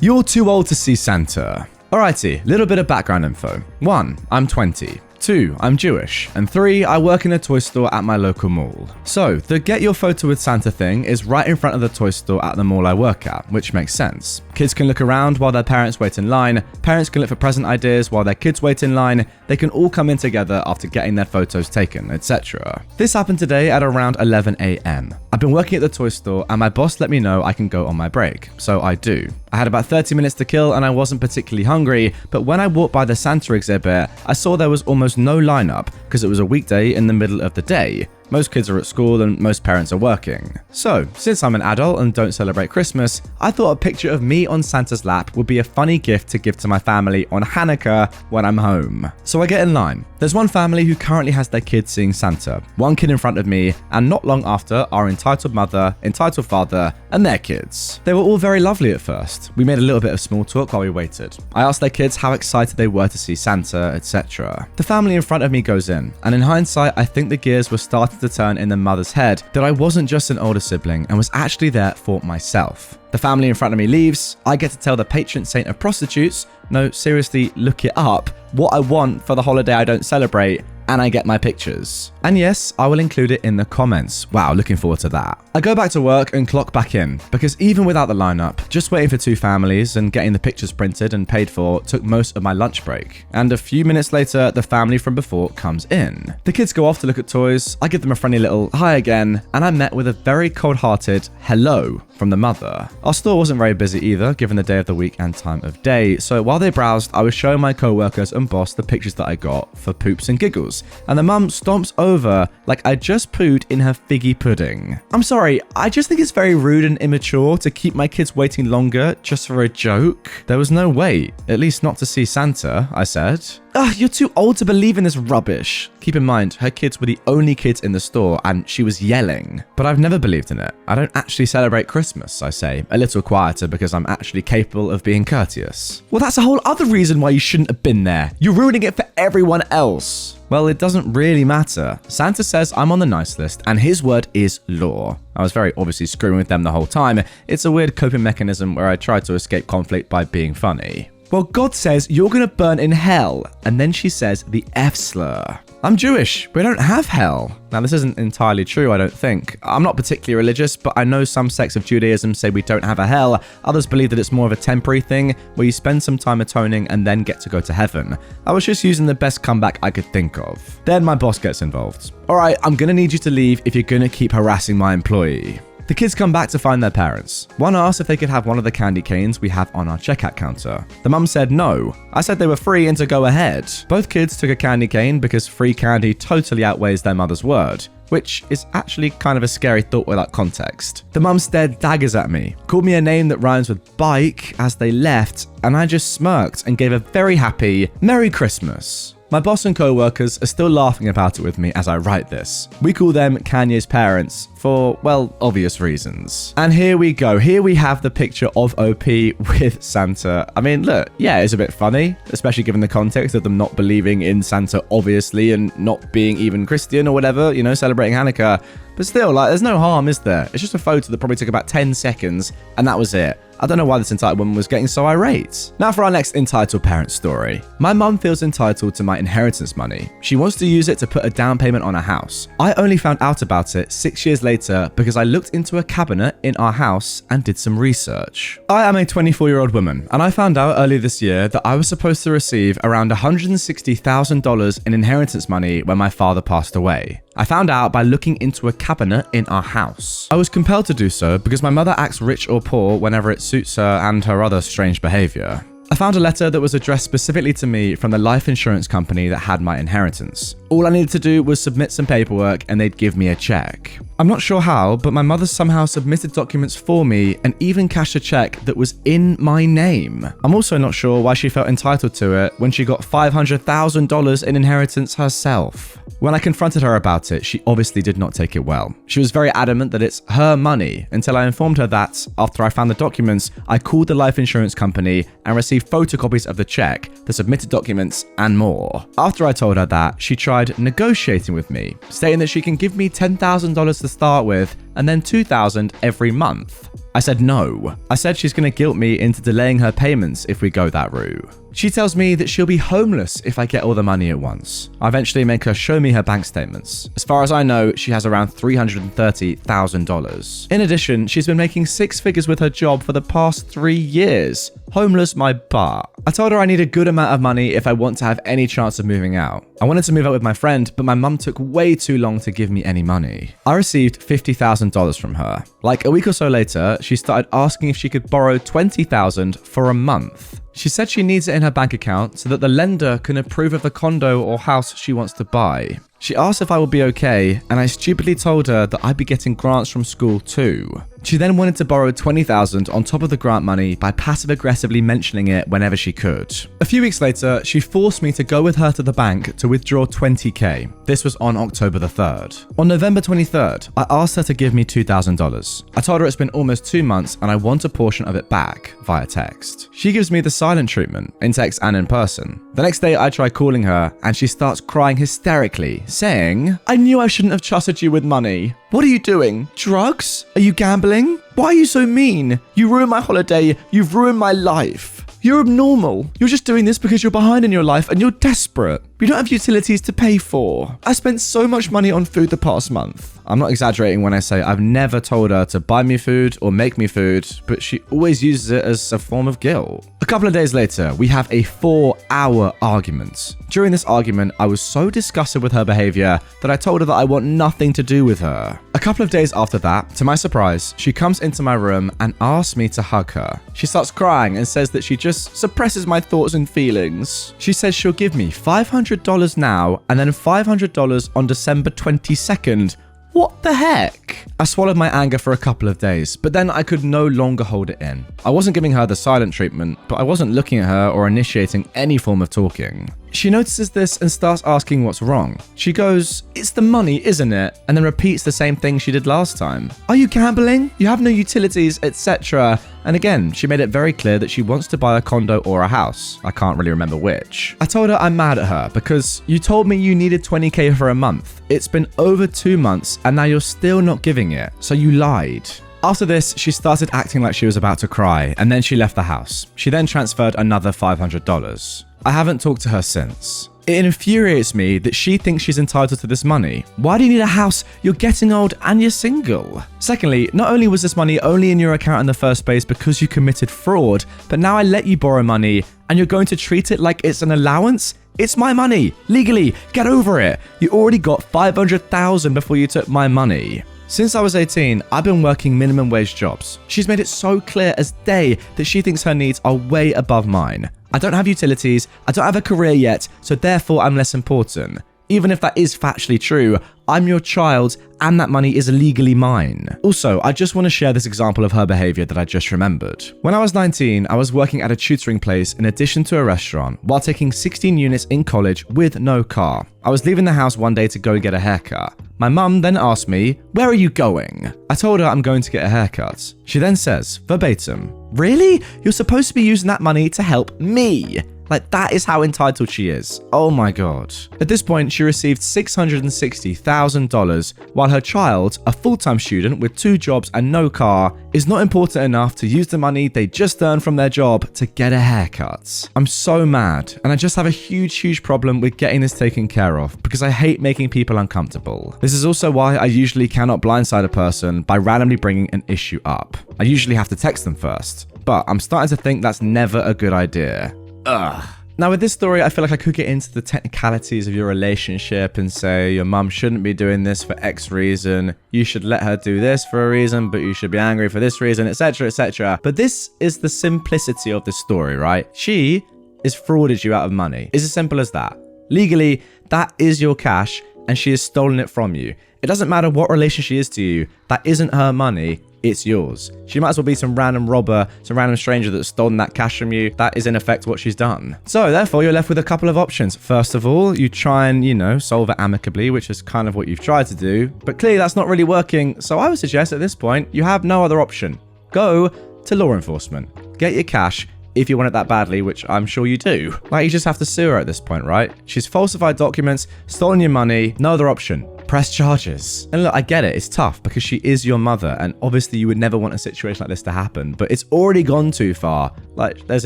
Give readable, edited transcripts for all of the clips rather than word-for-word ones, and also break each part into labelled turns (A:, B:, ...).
A: You're too old to see Santa. Alrighty, little bit of background info. 1. I'm 20. 2. I'm Jewish. And 3. I work in a toy store at my local mall. So, the get your photo with Santa thing is right in front of the toy store at the mall I work at, which makes sense. Kids can look around while their parents wait in line, parents can look for present ideas while their kids wait in line, they can all come in together after getting their photos taken, etc. This happened today at around 11 AM. I've been working at the toy store and my boss let me know I can go on my break, so I do. I had about 30 minutes to kill and I wasn't particularly hungry, but when I walked by the Santa exhibit, I saw there was almost no lineup because it was a weekday in the middle of the day. Most kids are at school and most parents are working. So, since I'm an adult and don't celebrate Christmas, I thought a picture of me on Santa's lap would be a funny gift to give to my family on Hanukkah when I'm home. So I get in line. There's one family who currently has their kids seeing Santa, one kid in front of me, and not long after our entitled mother, entitled father, and their kids. They were all very lovely at first. We made a little bit of small talk while we waited. I asked their kids how excited they were to see Santa, etc. The family in front of me goes in, and in hindsight, I think the gears were starting to turn in the mother's head that I wasn't just an older sibling and was actually there for myself. The family in front of me leaves, I get to tell the patron saint of prostitutes, no, seriously, look it up, what I want for the holiday I don't celebrate, and I get my pictures. And yes, I will include it in the comments. Wow, looking forward to that. I go back to work and clock back in, because even without the lineup, just waiting for 2 families and getting the pictures printed and paid for took most of my lunch break. And a few minutes later, the family from before comes in. The kids go off to look at toys, I give them a friendly little hi again, and I'm met with a very cold-hearted hello from the mother. Our store wasn't very busy either, given the day of the week and time of day, so while they browsed, I was showing my co-workers and boss the pictures that I got for poops and giggles, and the mum stomps over like I just pooed in her figgy pudding. I'm sorry, I just think it's very rude and immature to keep my kids waiting longer just for a joke. There was no wait, at least not to see Santa, I said. Ugh, you're too old to believe in this rubbish. Keep in mind, her kids were the only kids in the store and she was yelling. But I've never believed in it. I don't actually celebrate Christmas, I say, a little quieter because I'm actually capable of being courteous. Well, that's a whole other reason why you shouldn't have been there. You're ruining it for everyone else. Well, it doesn't really matter. Santa says I'm on the nice list and his word is law. I was very obviously screwing with them the whole time. It's a weird coping mechanism where I try to escape conflict by being funny. Well, God says you're gonna burn in hell, and then she says the F slur. I'm Jewish, we don't have hell. Now, this isn't entirely true, I don't think. I'm not particularly religious, but I know some sects of Judaism say we don't have a hell. Others believe that it's more of a temporary thing, where you spend some time atoning and then get to go to heaven. I was just using the best comeback I could think of. Then my boss gets involved. Alright, I'm gonna need you to leave if you're gonna keep harassing my employee. The kids come back to find their parents. One asked if they could have one of the candy canes we have on our checkout counter. The mum said no. I said they were free and to go ahead. Both kids took a candy cane because free candy totally outweighs their mother's word, which is actually kind of a scary thought without context. The mum stared daggers at me, called me a name that rhymes with bike as they left, and I just smirked and gave a very happy Merry Christmas. My boss and co-workers are still laughing about it with me as I write this. We call them Kanye's parents for, well, obvious reasons. And here we go. Here we have the picture of OP with Santa. I mean, look, yeah, it's a bit funny, especially given the context of them not believing in Santa, obviously, and not being even Christian or whatever, you know, celebrating Hanukkah. But still, like, there's no harm, is there? It's just a photo that probably took about 10 seconds, and that was it. I don't know why this entitled woman was getting so irate. Now for our next entitled parent story. My mum feels entitled to my inheritance money. She wants to use it to put a down payment on a house. I only found out about it 6 years later because I looked into a cabinet in our house and did some research. I am a 24-year-old woman, and I found out earlier this year that I was supposed to receive around $160,000 in inheritance money when my father passed away. I found out by looking into a cabinet in our house. I was compelled to do so because my mother acts rich or poor whenever it suits her and her other strange behavior. I found a letter that was addressed specifically to me from the life insurance company that had my inheritance. All I needed to do was submit some paperwork and they'd give me a check. I'm not sure how, but my mother somehow submitted documents for me and even cashed a check that was in my name. I'm also not sure why she felt entitled to it when she got $500,000 in inheritance herself. When I confronted her about it, she obviously did not take it well. She was very adamant that it's her money until I informed her that, after I found the documents, I called the life insurance company and received photocopies of the check, the submitted documents, and more. After I told her that, she tried negotiating with me, stating that she can give me $10,000 to start with and then $2,000 every month. I said no. I said she's going to guilt me into delaying her payments if we go that route. She tells me that she'll be homeless if I get all the money at once. I eventually make her show me her bank statements. As far as I know, she has around $330,000. In addition, she's been making 6 figures with her job for the past 3 years. Homeless my butt. I told her I need a good amount of money if I want to have any chance of moving out. I wanted to move out with my friend, but my mum took way too long to give me any money. I received $50,000 from her. Like a week or so later, she started asking if she could borrow $20,000 for a month. She said she needs it in her bank account so that the lender can approve of the condo or house she wants to buy. She asked if I would be okay, and I stupidly told her that I'd be getting grants from school too. She then wanted to borrow $20,000 on top of the grant money by passive-aggressively mentioning it whenever she could. A few weeks later, she forced me to go with her to the bank to withdraw $20,000. This was on October the 3rd. On November 23rd, I asked her to give me $2,000. I told her it's been almost 2 months and I want a portion of it back via text. She gives me the silent treatment, in text and in person. The next day, I try calling her and she starts crying hysterically, saying, "I knew I shouldn't have trusted you with money. What are you doing? Drugs? Are you gambling? Why are you so mean? You ruined my holiday. You've ruined my life. You're abnormal. You're just doing this because you're behind in your life and you're desperate. You don't have utilities to pay for. I spent so much money on food the past month." I'm not exaggerating when I say I've never told her to buy me food or make me food, but she always uses it as a form of guilt. A couple of days later, we have a 4-hour argument. During this argument, I was so disgusted with her behavior that I told her that I want nothing to do with her. A couple of days after that, to my surprise, she comes into my room and asks me to hug her. She starts crying and says that she just suppresses my thoughts and feelings. She says she'll give me $500 now and then $500 on December 22nd. What the heck? I swallowed my anger for a couple of days, but then I could no longer hold it in. I wasn't giving her the silent treatment, but I wasn't looking at her or initiating any form of talking. She notices this and starts asking what's wrong. She goes, "It's the money, isn't it?" And then repeats the same thing she did last time. "Are you gambling? You have no utilities, etc." And again, she made it very clear that she wants to buy a condo or a house. I can't really remember which. I told her I'm mad at her because you told me you needed $20,000 for a month. It's been over 2 months and now you're still not giving it. So you lied. After this, she started acting like she was about to cry, and then she left the house. She then transferred another $500. I haven't talked to her since. It infuriates me that she thinks she's entitled to this money. Why do you need a house? You're getting old and you're single. Secondly, not only was this money only in your account in the first place because you committed fraud, but now I let you borrow money and you're going to treat it like it's an allowance? It's my money. Legally, get over it. You already got $500,000 before you took my money. Since I was 18, I've been working minimum wage jobs. She's made it so clear as day that she thinks her needs are way above mine. I don't have utilities, I don't have a career yet, so therefore I'm less important. Even if that is factually true, I'm your child and that money is legally mine. Also, I just want to share this example of her behavior that I just remembered. When I was 19, I was working at a tutoring place in addition to a restaurant while taking 16 units in college with no car. I was leaving the house one day to go get a haircut. My mum then asked me, "Where are you going?" I told her I'm going to get a haircut. She then says, verbatim, "Really? You're supposed to be using that money to help me." Like, that is how entitled she is. Oh my god. At this point, she received $660,000, while her child, a full-time student with 2 jobs and no car, is not important enough to use the money they just earned from their job to get a haircut. I'm so mad, and I just have a huge problem with getting this taken care of, because I hate making people uncomfortable. This is also why I usually cannot blindside a person by randomly bringing an issue up. I usually have to text them first, but I'm starting to think that's never a good idea. Ugh. Now with this story, I feel like I could get into the technicalities of your relationship and say your mum shouldn't be doing this for X reason, you should let her do this for a reason, but you should be angry for this reason, etc, etc. But this is the simplicity of this story, right? She is frauded you out of money. It's as simple as that. Legally, that is your cash and she has stolen it from you. It doesn't matter what relation she is to you, that isn't her money. It's yours. She might as well be some random robber, some random stranger that's stolen that cash from you. That is in effect what she's done. So therefore, you're left with a couple of options. First of all, you try and, solve it amicably, which is kind of what you've tried to do. But clearly that's not really working. So I would suggest at this point, you have no other option. Go to law enforcement. Get your cash. If you want it that badly, which I'm sure you do. Like, you just have to sue her at this point, right? She's falsified documents, stolen your money, no other option. press charges. And look, I get it, it's tough because she is your mother, and obviously you would never want a situation like this to happen, but it's already gone too far. Like, there's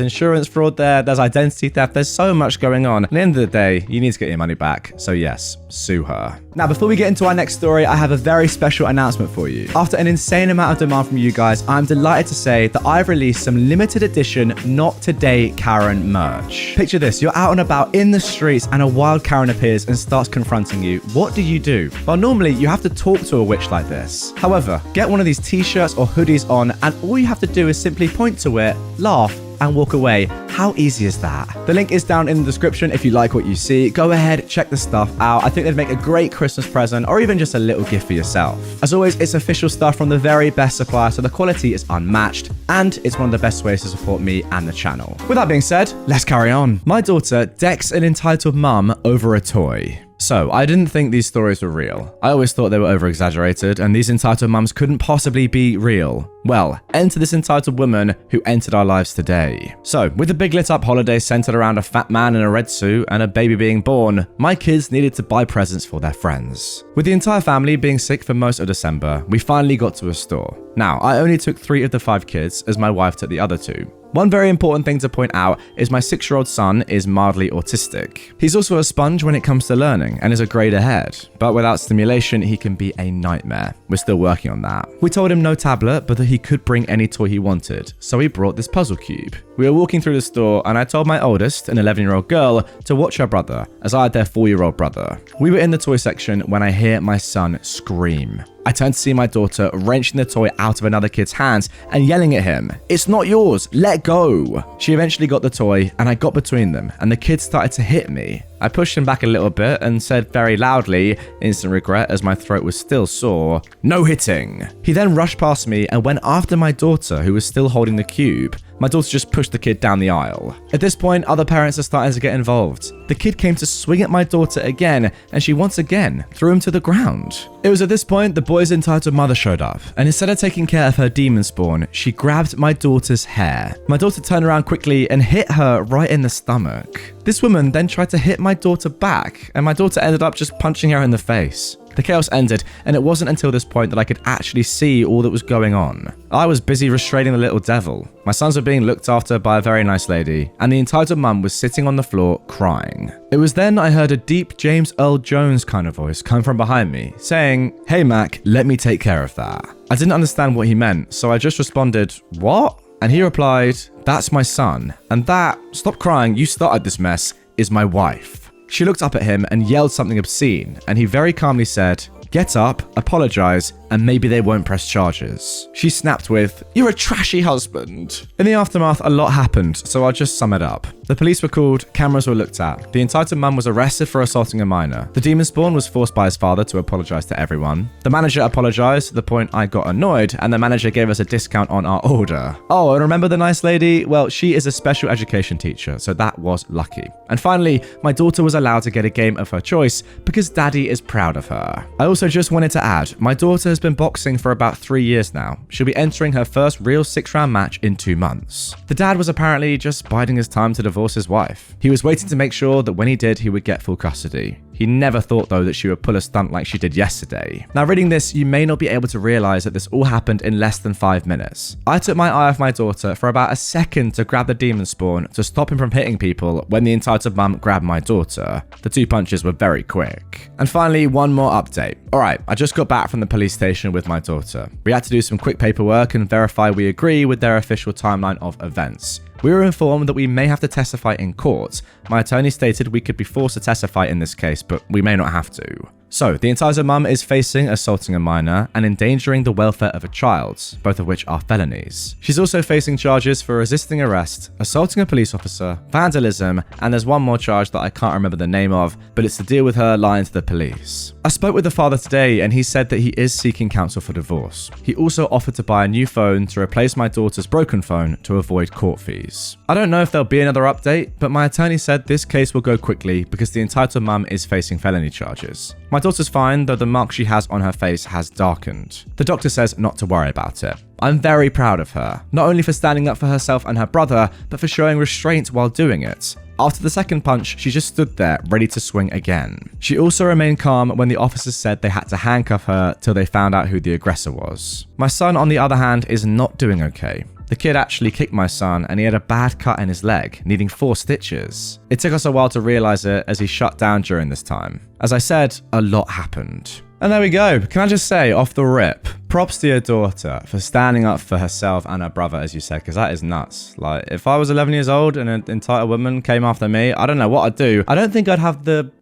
A: insurance fraud there's identity theft, there's so much going on. At the end of the day, you need to get your money back. So yes, sue her. Now, before we get into our next story, I have a very special announcement for you. After an insane amount of demand from you guys, I'm delighted to say that I've released some limited edition Not Today Karen merch. Picture this, you're out and about in the streets and a wild Karen appears and starts confronting you. What do? Well, normally you have to talk to a witch like this. However, get one of these t-shirts or hoodies on, and all you have to do is simply point to it, laugh, and walk away. How easy is that? The link is down in the description if you like what you see. Go ahead, check the stuff out. I think they'd make a great Christmas present or even just a little gift for yourself. As always, it's official stuff from the very best supplier, so the quality is unmatched, and it's one of the best ways to support me and the channel. With that being said, let's carry on. My daughter decks an entitled mum over a toy. So, I didn't think these stories were real. I always thought they were over-exaggerated, and these entitled mums couldn't possibly be real. Well, enter this entitled woman who entered our lives today. So, with a big lit-up holiday centered around a fat man in a red suit and a baby being born, my kids needed to buy presents for their friends. With the entire family being sick for most of December, we finally got to a store. Now, I only took 3 of the 5 kids, as my wife took the other 2. One very important thing to point out is my 6-year-old son is mildly autistic. He's also a sponge when it comes to learning and is a grade ahead, but without stimulation, he can be a nightmare. We're still working on that. We told him no tablet, but that he could bring any toy he wanted, so he brought this puzzle cube. We were walking through the store, and I told my oldest, an 11-year-old girl, to watch her brother, as I had their 4-year-old brother. We were in the toy section when I hear my son scream. I turned to see my daughter wrenching the toy out of another kid's hands and yelling at him, "It's not yours, let go!" She eventually got the toy, and I got between them, and the kid started to hit me. I pushed him back a little bit and said very loudly, instant regret as my throat was still sore, "No hitting!" He then rushed past me and went after my daughter, who was still holding the cube. My daughter just pushed the kid down the aisle. At this point, other parents are starting to get involved. The kid came to swing at my daughter again, and she once again threw him to the ground. It was at this point the boy's entitled mother showed up, and instead of taking care of her demon spawn, she grabbed my daughter's hair. My daughter turned around quickly and hit her right in the stomach. This woman then tried to hit my daughter back, and my daughter ended up just punching her in the face. The chaos ended, and it wasn't until this point that I could actually see all that was going on. I was busy restraining the little devil. My sons were being looked after by a very nice lady, and the entitled mum was sitting on the floor crying. It was then I heard a deep James Earl Jones kind of voice come from behind me, saying, "Hey Mac, let me take care of that." I didn't understand what he meant, so I just responded, "What?" And he replied, "That's my son, and that, stop crying, you started this mess, is my wife." She looked up at him and yelled something obscene, and he very calmly said, "Get up, apologize, and maybe they won't press charges." She snapped with, "You're a trashy husband." In the aftermath, a lot happened, so I'll just sum it up. The police were called, cameras were looked at. The entitled mum was arrested for assaulting a minor. The demon spawn was forced by his father to apologize to everyone. The manager apologized to the point I got annoyed, and the manager gave us a discount on our order. Oh, and remember the nice lady? Well, she is a special education teacher, so that was lucky. And finally, my daughter was allowed to get a game of her choice because daddy is proud of her. I also just wanted to add, my daughter has been boxing for about 3 years now. She'll be entering her first real 6-round match in 2 months. The dad was apparently just biding his time to divorce his wife. He was waiting to make sure that when he did, he would get full custody. He never thought, though, that she would pull a stunt like she did yesterday. Now, reading this, you may not be able to realize that this all happened in less than 5 minutes. I took my eye off my daughter for about a second to grab the demon spawn to stop him from hitting people when the entitled mum grabbed my daughter. The 2 punches were very quick. And finally, one more update. Alright, I just got back from the police station with my daughter. We had to do some quick paperwork and verify we agree with their official timeline of events. We were informed that we may have to testify in court. My attorney stated we could be forced to testify in this case, but we may not have to. So, the entitled mum is facing assaulting a minor and endangering the welfare of a child, both of which are felonies. She's also facing charges for resisting arrest, assaulting a police officer, vandalism, and there's one more charge that I can't remember the name of, but it's to deal with her lying to the police. I spoke with the father today, and he said that he is seeking counsel for divorce. He also offered to buy a new phone to replace my daughter's broken phone to avoid court fees. I don't know if there'll be another update, but my attorney said this case will go quickly because the entitled mum is facing felony charges. My daughter's fine, though the mark she has on her face has darkened. The doctor says not to worry about it. I'm very proud of her, not only for standing up for herself and her brother, but for showing restraint while doing it. After the second punch, she just stood there, ready to swing again. She also remained calm when the officers said they had to handcuff her till they found out who the aggressor was. My son, on the other hand, is not doing okay. The kid actually kicked my son and he had a bad cut in his leg, needing 4 stitches. It took us a while to realize it as he shut down during this time. As I said, a lot happened. And there we go. Can I just say, off the rip, props to your daughter for standing up for herself and her brother, as you said, because that is nuts. Like, if I was 11 years old and an entitled woman came after me, I don't know what I'd do. I don't think I'd have the,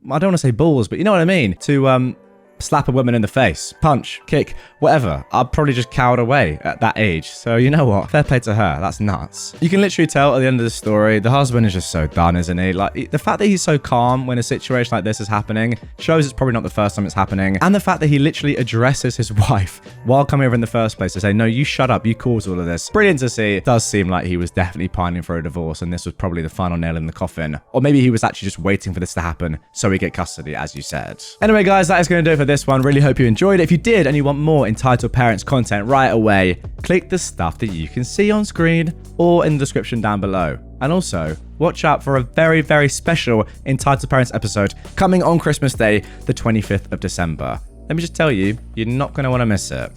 A: I don't want to say balls, but you know what I mean, to slap a woman in the face, punch, kick, whatever. I'd probably just cowered away at that age. So you know what? Fair play to her. That's nuts. You can literally tell at the end of the story, the husband is just so done, isn't he? Like, the fact that he's so calm when a situation like this is happening shows it's probably not the first time it's happening. And the fact that he literally addresses his wife while coming over in the first place to say, no, you shut up, you caused all of this. Brilliant to see. It does seem like he was definitely pining for a divorce and this was probably the final nail in the coffin. Or maybe he was actually just waiting for this to happen so he get custody, as you said. Anyway, guys, that is going to do it for this one. Really hope you enjoyed it. If you did and you want more Entitled Parents content right away, click the stuff that you can see on screen or in the description down below. And also, watch out for a very, very special Entitled Parents episode coming on Christmas Day, the 25th of December. Let me just tell you, you're not going to want to miss it.